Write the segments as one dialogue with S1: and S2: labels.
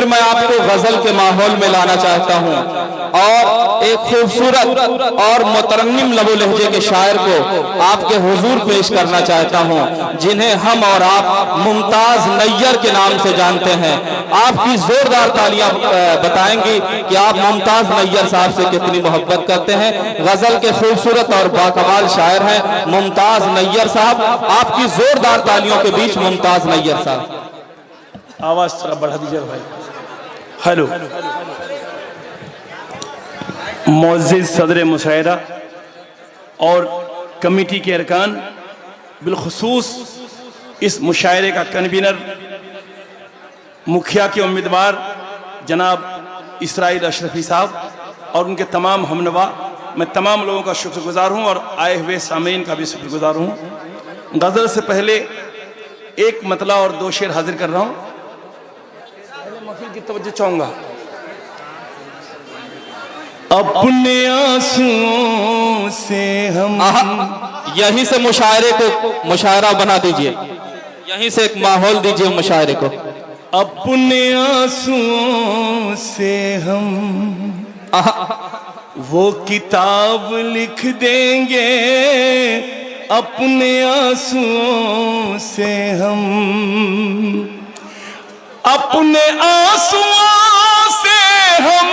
S1: फिर मैं आपको गजल के माहौल में लाना चाहता हूँ और एक खूबसूरत और मुतरन्निम लबो लहजे के शायर को आपके हुजूर पेश करना चाहता हूँ, जिन्हें हम और आप मुमताज नैयर के नाम से जानते हैं। आपकी जोरदार तालियां बताएंगी कि आप मुमताज नैयर साहब से कितनी मोहब्बत करते हैं। गजल के खूबसूरत और बाकमाल शायर हैं मुमताज नैयर साहब। आपकी जोरदार तालियों के बीच मुमताज नैयर साहब।
S2: आवाज थोड़ा बढ़ा दीजिए भाई। हेलो। मुअज़्ज़िज़ सदर मुशायरा और कमेटी के अरकान, बिलखुसूस इस मुशायरे का कन्वीनर मुखिया के उम्मीदवार जनाब इसराइल अशरफी साहब और उनके तमाम हमनवा, मैं तमाम लोगों का शुक्रगुजार हूँ और आए हुए सामीन का भी शुक्रगुजार हूँ। गज़ल से पहले एक मतला और दो शेर हाजिर कर रहा हूँ। पहले महफिल की तवज्जो चाहूँगा। अपने आंसुओं से हम,
S1: यहीं से मुशायरे को मुशायरा बना दीजिए, यहीं से एक माहौल दीजिए मुशायरे को।
S2: अपने आंसुओं से हम वो किताब लिख देंगे, अपने आंसुओं से हम, अपने आंसुओं से हम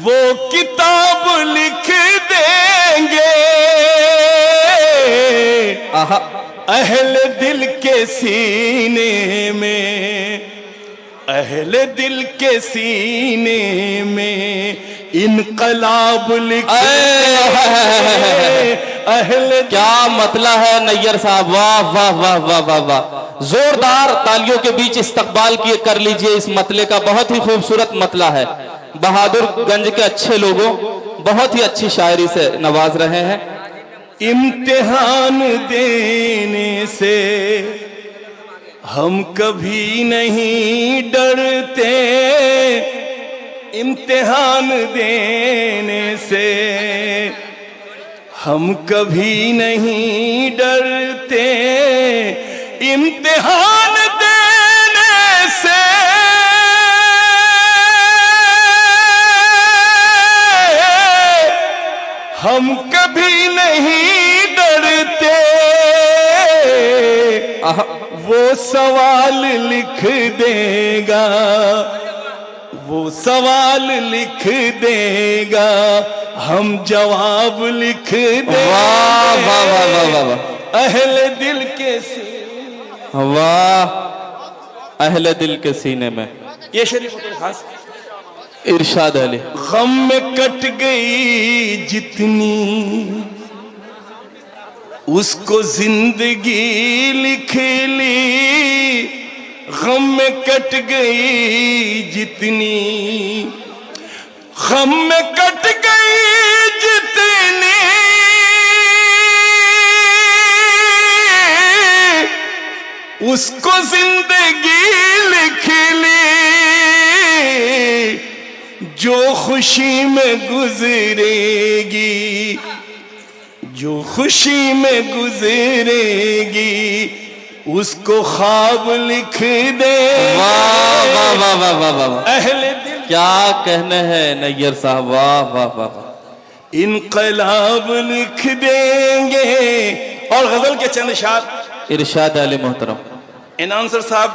S2: वो किताब लिख देंगे। अहले दिल के सीने में, अहले दिल के सीने में इनकलाब लिख अहले।
S1: क्या मतला है नैयर साहब, वाह वाह वाह वाह वाह वाह। जोरदार तालियों के बीच इस्तकबाल किए कर लीजिए इस मतले का। बहुत ही खूबसूरत मतला है। बहादुरगंज के अच्छे लोगों बहुत ही अच्छी शायरी से नवाज रहे हैं।
S2: इम्तिहान देने से हम कभी नहीं डरते, इम्तिहान देने से हम कभी नहीं डरते, इम्तिहान देने से हम कभी नहीं डरते। वो सवाल लिख देगा, वो सवाल लिख देगा, हम जवाब लिख देंगे।
S1: वाह वाह वाह वाह वाह।
S2: अहले दिल के सीने,
S1: वाह अहले दिल के सीने में।
S2: ये शरीफ खास
S1: इरशाद अली।
S2: गम में कट गई जितनी उसको जिंदगी लिख ली, गम में कट गई जितनी, गम में कट गई जितनी उसको जिंदगी लिख ली। जो खुशी में गुजरेगी, जो खुशी में गुजरेगी, उसको ख्वाब लिख दे।
S1: वाह वाह वाह वाह वाह वाह।
S2: अहले दिल
S1: क्या कहने हैं नैयर साहब, वाह वाह वाह वाह।
S2: इनकलाब लिख देंगे। और गजल के चंद शार
S1: इरशाद अली मोहतरम।
S2: एनाउंसर साहब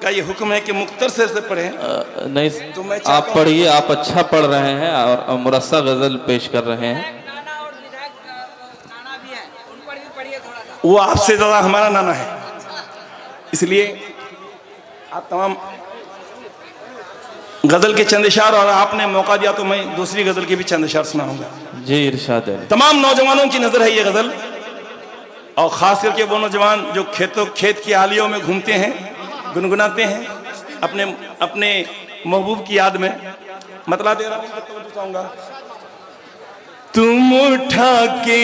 S2: का ये हुक्म है कि मुख्तर से पढ़ें।
S1: नहीं तो आप पढ़िए, आप अच्छा पढ़ रहे हैं और मुरस्सा गजल पेश कर रहे हैं।
S2: वो आपसे ज्यादा हमारा नाना है, इसलिए आप तमाम गजल के चंद शार, और आपने मौका दिया तो मैं दूसरी गजल की भी चंद शार सुनाऊंगा।
S1: जी इरशाद अली।
S2: तमाम नौजवानों की नजर है ये गजल, और खास करके वो नौजवान जो खेत की आलियों में घूमते हैं, गुनगुनाते हैं अपने अपने महबूब की याद में। मतला दे रहा हूं, चाहूंगा। तुम उठा के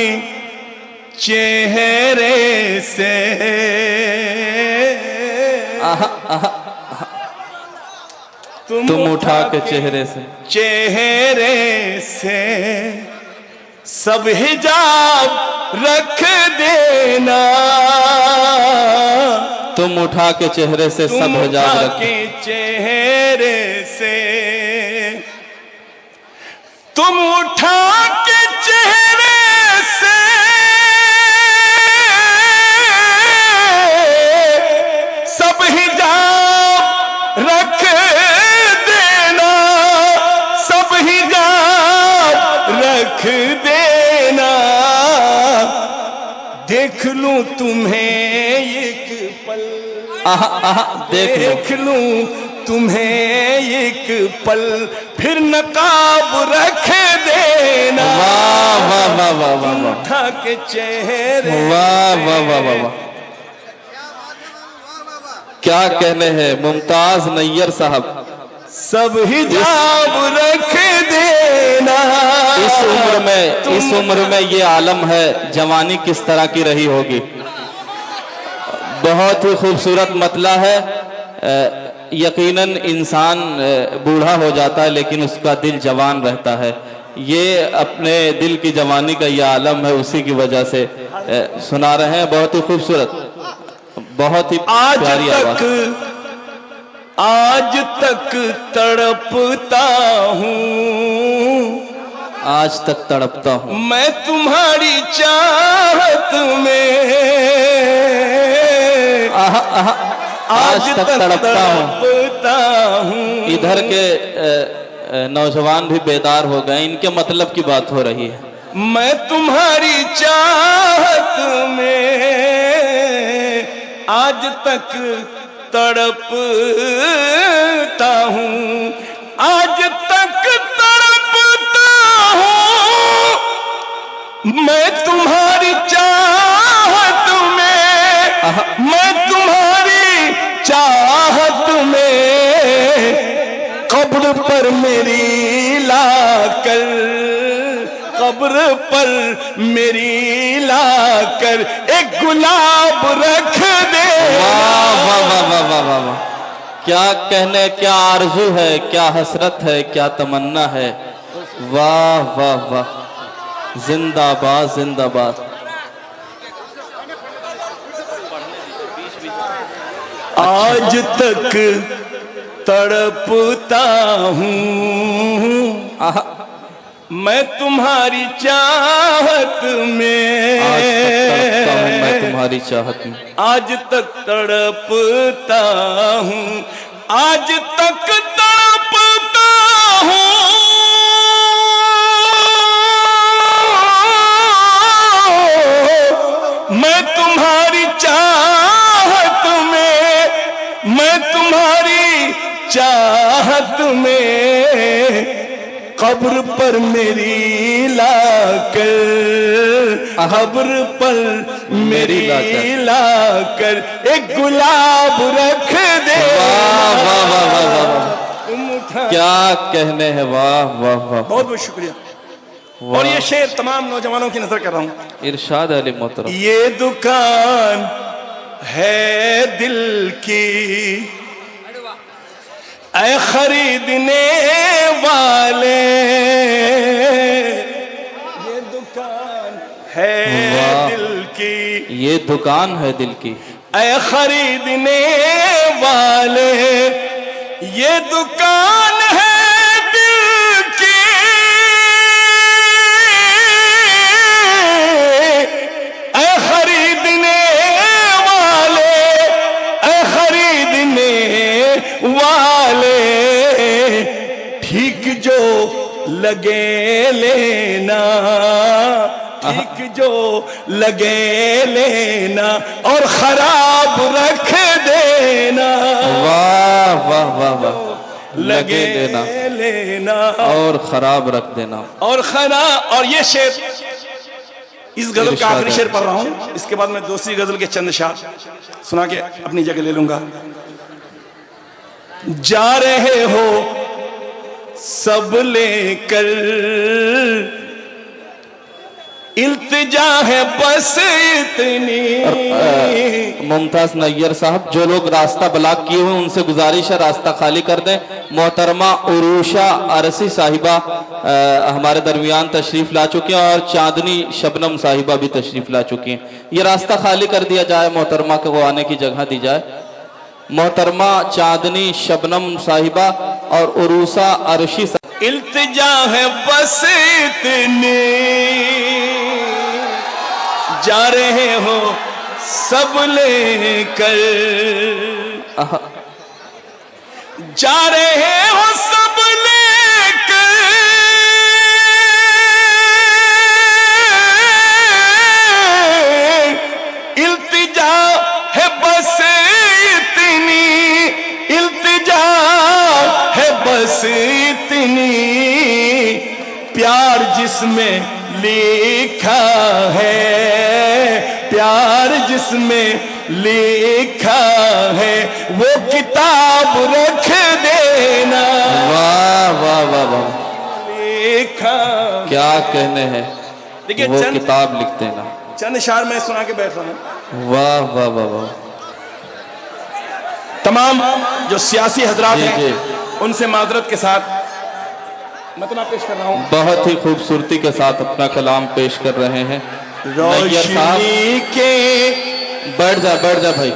S2: चेहरे से,
S1: तुम उठा के चेहरे से,
S2: चेहरे से सब हिजाब रख देना,
S1: तुम उठा के चेहरे से
S2: तुम
S1: सब हिजाब
S2: उठा
S1: रख,
S2: के चेहरे से, तुम उठा के चेहरे से सब हिजाब रख देना, सब हिजाब रख देना। देख लूं तुम्हें एक पल, देख लूं तुम्हें एक पल, फिर नकाब रख देना।
S1: वाह वाह वाह वाह वाह वाह,
S2: उठा के चेहरे,
S1: वाह वाह वाह वाह वाह, क्या कहने हैं मुमताज नैयर साहब।
S2: सब हिजाब रख देना।
S1: इस उम्र में ये आलम है, जवानी किस तरह की रही होगी। बहुत ही खूबसूरत मतला है। यकीनन इंसान बूढ़ा हो जाता है लेकिन उसका दिल जवान रहता है। ये अपने दिल की जवानी का ये आलम है, उसी की वजह से सुना रहे हैं। बहुत ही खूबसूरत, बहुत ही प्यारी आवाज।
S2: आज तक तड़पता हूँ,
S1: आज तक तड़पता हूँ
S2: मैं तुम्हारी चाहत में।
S1: आज तक तड़पता हूँ। इधर के नौजवान भी बेदार हो गए, इनके मतलब की बात हो रही है।
S2: मैं तुम्हारी चाहत में आज तक तड़पता हूँ, आज तक तड़पता हूँ। मैं तुम्हारी चाहत में, मैं तुम्हारी चाहत में। कब्र पर मेरी लाकर, कब्र पर मेरी लाकर एक गुलाब रख दे।
S1: वाह वाह वाह वाह वाह वाह वाह, क्या कहने, क्या आरजू है, क्या हसरत है, क्या तमन्ना है। वाह वाह वाह, जिंदाबाद जिंदाबाद।
S2: आज तक तड़पता हूँ, मैं तुम्हारी चाहत में।
S1: मैं तुम्हारी चाहत में
S2: आज तक तड़पता हूँ, आज तक तड़पता हूँ। मैं तुम्हारी चाहत में, मैं तुम्हारी चाहत में। कब्र पर मेरी लाकर, कब्र पर मेरी लाकर एक गुलाब रख दे।
S1: वाह वाह वाह वाह वाह, क्या कहने हैं। वाह वाह वाह,
S2: बहुत बहुत शुक्रिया। और ये शेर तमाम नौजवानों की नजर कर रहा हूँ।
S1: इरशाद अली मोहतरम।
S2: ये दुकान है दिल की, ऐ खरीदने वाले। ये दुकान है दिल की,
S1: ये दुकान है दिल की,
S2: ऐ खरीदने वाले। ये दुकान है दिल की, ऐ खरीदने वाले, ऐ खरीदने वाले। ठीक जो लगे लेना, ठीक जो लगे लेना और खराब रख देना।
S1: वाह वाह वाह वाह,
S2: लगे लेना
S1: और खराब रख देना।
S2: और और ये शेर, इस गजल का आखिरी शेर पढ़ रहा हूं। इसके बाद मैं दूसरी गजल के चंद शार सुना के अपनी जगह ले लूंगा। जा रहे हो सब लेकर, इल्तिजा है बस इतनी।
S1: मुमताज नैयर साहब, जो लोग रास्ता ब्लॉक किए हुए उनसे गुजारिश है रास्ता खाली कर दें। मोहतरमा उरूशा अरसी साहिबा हमारे दरमियान तशरीफ ला चुके हैं और चांदनी शबनम साहिबा भी तशरीफ ला चुकी हैं। ये रास्ता खाली कर दिया जाए, मोहतरमा को आने की जगह दी जाए। मोहतरमा चांदनी शबनम साहिबा और उरूसा अरशी साहिबा।
S2: इल्तिजा है बस इतनी, जा रहे हो सब लेकर, जा रहे हो सब लेकर, इल्तिजा है बस इतनी, इल्तिजा है बस इतनी, प्यार जिसमें लिखा है, प्यार जिसमें लिखा है, वो किताब रख देना।
S1: वाह वाह वाह वाह,
S2: लिखा
S1: क्या कहने हैं।
S2: देखिए
S1: वो किताब लिख देना।
S2: चंद शार मैं सुना के बैठ रहा हूं।
S1: वाह वाह वाह वाह।
S2: तमाम जो सियासी हजरात
S1: जी,
S2: हैं
S1: जी।
S2: उनसे माजरत के साथ मतना पेश कर रहा हूं।
S1: बहुत ही खूबसूरती के साथ अपना कलाम पेश कर रहे हैं। नैयर साहब
S2: रोशनी के,
S1: बैठ जा भाई,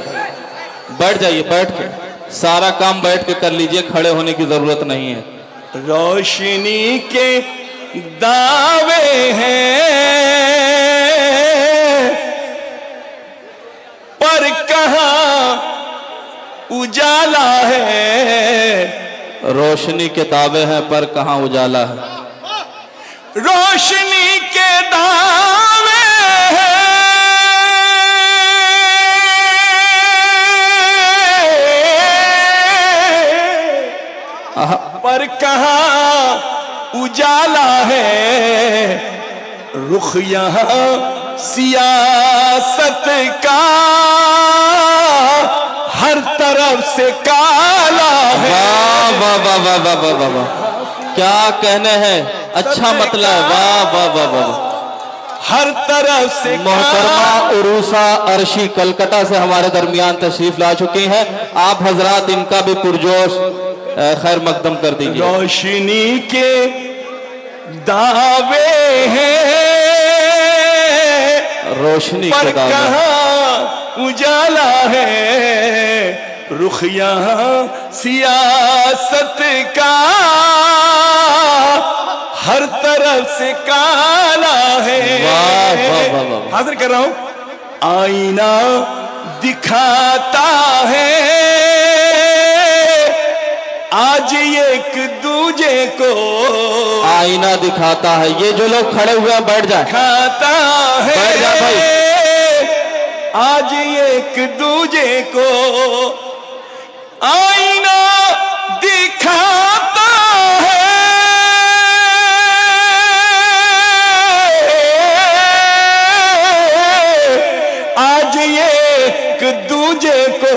S1: बैठ जाइए, बैठ के सारा काम बैठ के कर लीजिए, खड़े होने की जरूरत नहीं है।
S2: रोशनी के दावे हैं पर कहाँ उजाला है,
S1: रोशनी के दावे हैं पर कहाँ उजाला है।
S2: रोशनी के दावे हैं पर कहाँ उजाला है, रुख यहाँ सियासत का हर तरफ से काला है।
S1: वाह वाह वाह वाह वाह वाह वाह वाह, क्या कहने हैं, अच्छा मतलब, वाह वाह वाह वाह।
S2: हर तरफ से
S1: मोहतरमा उरूसा अरशी कलकत्ता से हमारे दरमियान तशरीफ ला चुकी हैं। आप हजरात इनका भी पुरजोश खैर मकदम कर दीजिए।
S2: रोशनी के दावे हैं
S1: रोशनी
S2: पर
S1: के दावे
S2: कहाँ उजाला है, रुख यहाँ सियासत का हर तरफ से काला है।
S1: वाह वाह वाह वाह।
S2: हाजिर कर रहा हूं, आईना दिखाता है आज एक दूजे को,
S1: आईना दिखाता है। ये जो लोग खड़े हुए हैं बैठ जाए,
S2: दिखाता है,
S1: बैठ जा भाई।
S2: आज एक दूजे को आईना दिखाता है, आज एक दूजे को,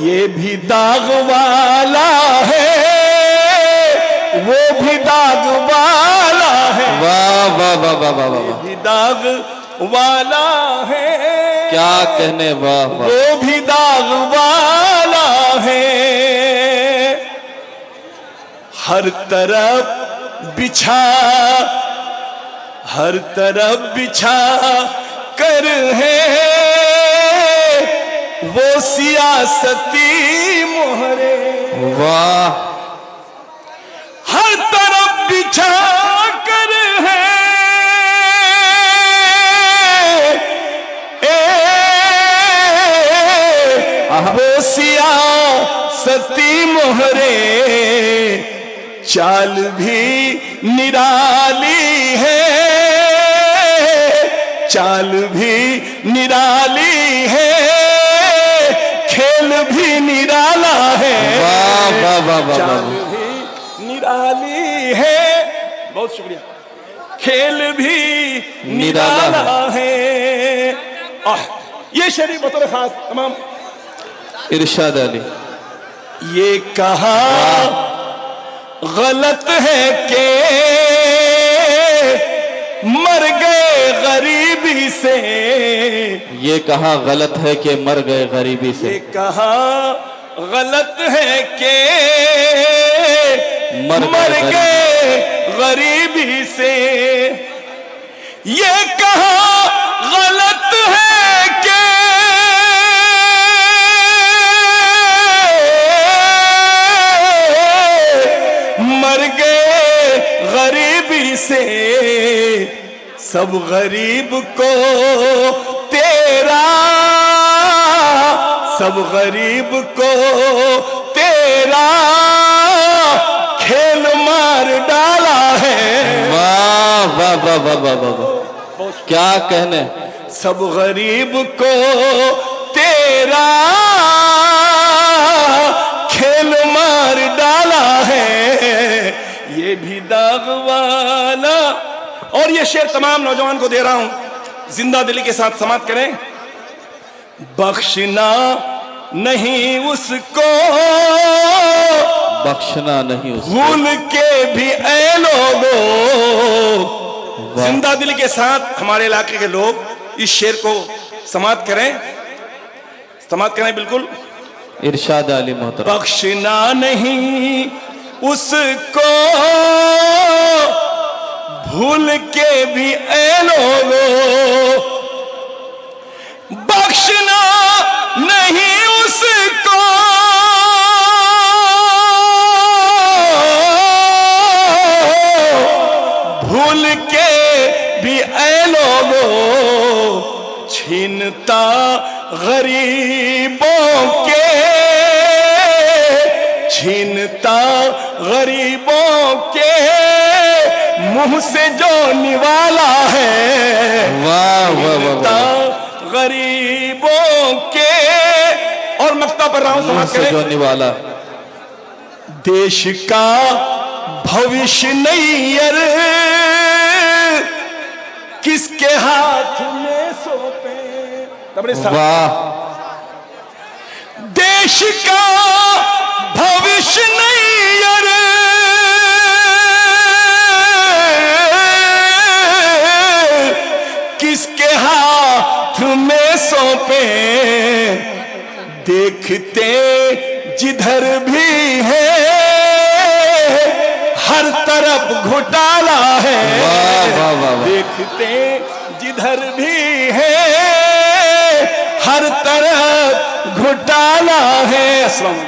S2: ये भी दाग वाला है, वो भी दाग वाला है।
S1: वाह वाह वाह वाह वाह वाह,
S2: भी दाग वाला है,
S1: क्या कहने, वाह वाह।
S2: वो भी दाग वाला है, हर तरफ बिछा, हर तरफ बिछा कर है वो सियासती मोहरे।
S1: वाह,
S2: हर तरफ बिछा कर है वो सियासती मोहरे, चाल भी निराली है, चाल भी निराली है, खेल भी निराला है।
S1: वाह वाह वाह वाह
S2: चाल
S1: वाह।
S2: भी निराली है, बहुत शुक्रिया, खेल भी निराला है। ये शरीफ बतौर खास तमाम
S1: इरशाद अली।
S2: ये कहा गलत है कि मर गए गरीबी से,
S1: ये कहा गलत है कि मर गए गरीबी से,
S2: ये कहा गलत है कि
S1: मर
S2: गए गरीबी से, ये कहा गलत है कि सब गरीब को तेरा, सब गरीब को तेरा खेल मार डाला है।
S1: वाह वाह वाह वाह वाह वाह, क्या कहने।
S2: सब गरीब को तेरा खेल मार डाला है, ये भी दाग वाला। और ये शेर तमाम नौजवान को दे रहा हूं, जिंदा दिली के साथ समाप्त करें। बख्शना नहीं उसको,
S1: बख्शना नहीं उसको,
S2: भूल के भी ऐ लोगो। जिंदा दिली के साथ हमारे इलाके के लोग इस शेर को समाप्त करें, समाप्त करें बिल्कुल।
S1: इरशाद आली मोहतरम।
S2: बख्शना नहीं उसको, भूल के भी ऐ लोगो। बख्शना नहीं उसको, भूल के भी ऐ लोगो। छीनता गरीबों के, छीनता गरीबों के मुंह से जो निवाला है।
S1: वाह वाह वाह,
S2: गरीबों के। और मक्ता पर रहा हूं, समाप्त करें।
S1: जो निवाला
S2: देश का भविष्य नैयर किसके हाथ में सौंपे।
S1: वाह।
S2: देश का भविष्य नैयर किसके हाथ में सौंपे। देखते जिधर भी है हर तरफ घोटाला है।
S1: वाह वाह वाह,
S2: देखते जिधर भी है हर तरफ घोटाला है। अस्सलाम।